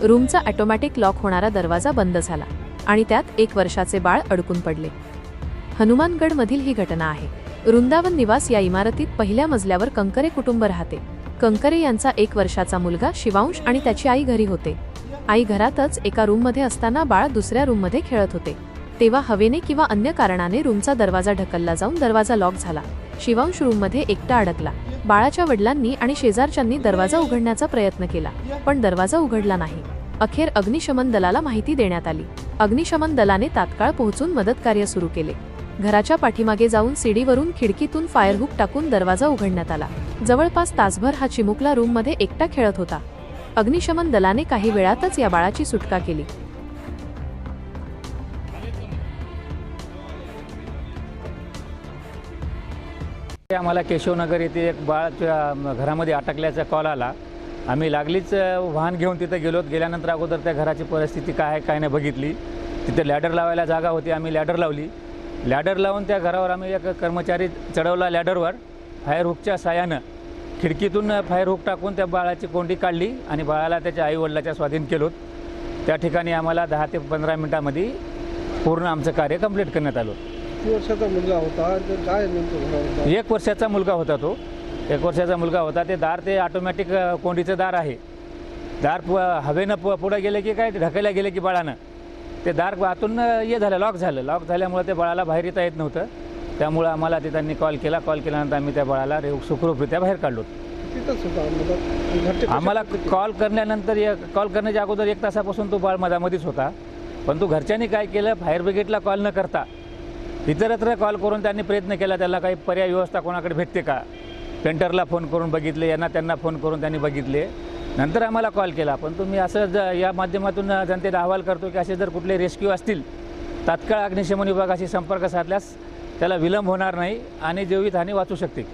रूमचा automatic lock होणारा दरवाजा बंद झाला आणि त्यात 1 वर्षाचे बाळ अडकून पडले। हनुमानगडमधील ही घटना आहे। वृंदावन निवास या इमारतीत पहिल्या मजल्यावर कंकरे कुटुंब राहते। कंकरे यांचा 1 वर्षाचा मुलगा शिवांश आणि त्याची आई घरी होते। आई घरातच एका रूममध्ये असताना बाळ दुसऱ्या रूममध्ये खेळत होते। तेव्हा हवेने किंवा अन्य कारणाने रूमचा दरवाजा ढकलला जाऊन दरवाजा लॉक झाला। शिवांश रूममध्ये एकटा अडकला। बाळाच्या वडिलांनी आणि शेजारच्यांनी दरवाजा उघडण्याचा प्रयत्न केला, पण दरवाजा उघडला नाही। अखेर अग्निशमन दलाला माहिती देण्यात आली। अग्निशमन दलाने तात्काळ पोहोचून मदतकार्य सुरू केले। घराच्या पाठीमागे जाऊन सीडीवरून खिडकीतून फायर हुक टाकून दरवाजा उघडण्यात आला। जवळपास तासभर हा चिमुकला रूममध्ये एकटा खेळत होता। अग्निशमन दलाने काही वेळातच या बाळाची सुटका केली। आम्हाला केशवनगर येथे एक बाळाच्या घरामध्ये अटकल्याचा कॉल आला। आम्ही लागलीच वाहन घेऊन तिथे गेलो। गेल्यानंतर अगोदर त्या घराची परिस्थिती काय आहे काय नाही बघितली। तिथे लॅडर लावायला जागा होती, आम्ही लॅडर लावली। लॅडर लावून त्या घरावर आम्ही एक कर्मचारी चढवला। लॅडरवर फायर हुकच्या साहाय्यानं खिडकीतून फायर हुक टाकून त्या बाळाची कोंडी काढली आणि बाळाला त्याच्या आईवडिलाच्या स्वाधीन केलो। त्या ठिकाणी आम्हाला 10 ते 15 मिनिटांमध्ये पूर्ण आमचं कार्य कंप्लीट करण्यात आलं। 1 वर्षाचा मुलगा होता, तर काय नेमकं 1 वर्षाचा मुलगा होता तो। 1 वर्षाचा मुलगा होता। ते दार ते ऑटोमॅटिक कोंडीचं दार आहे। दार हवेनं पुढे गेले की काय ढकलल्या गेले की बाळानं ते दार आतून हे झालं, लॉक झालं। लॉक झाल्यामुळे ते बाळाला बाहेर येता येत नव्हतं। त्यामुळे आम्हाला ते त्यांनी कॉल केला। कॉल केल्यानंतर आम्ही त्या बाळाला सुखरूपरित्या बाहेर काढलो। तिथंच होता आम्हाला कॉल करण्याच्या अगोदर 1 तासापासून तो बाळ मधामध्येच होता। पण तो घरच्यांनी काय केलं, फायर ब्रिगेडला कॉल न करता इतरत्र कॉल करून त्यांनी प्रयत्न केला त्याला काही पर्याय व्यवस्था कोणाकडे भेटते का। पेंटरला फोन करून बघितले, यांना त्यांना फोन करून त्यांनी बघितले। नंतर आम्हाला कॉल केला। पण तुम्ही असं या माध्यमातून जनतेला अहवाल करतो की असे जर कुठले रेस्क्यू असतील तात्काळ अग्निशमन विभागाशी संपर्क साधल्यास त्याला विलंब होणार नाही आणि जीवितहानी वाचू शकते।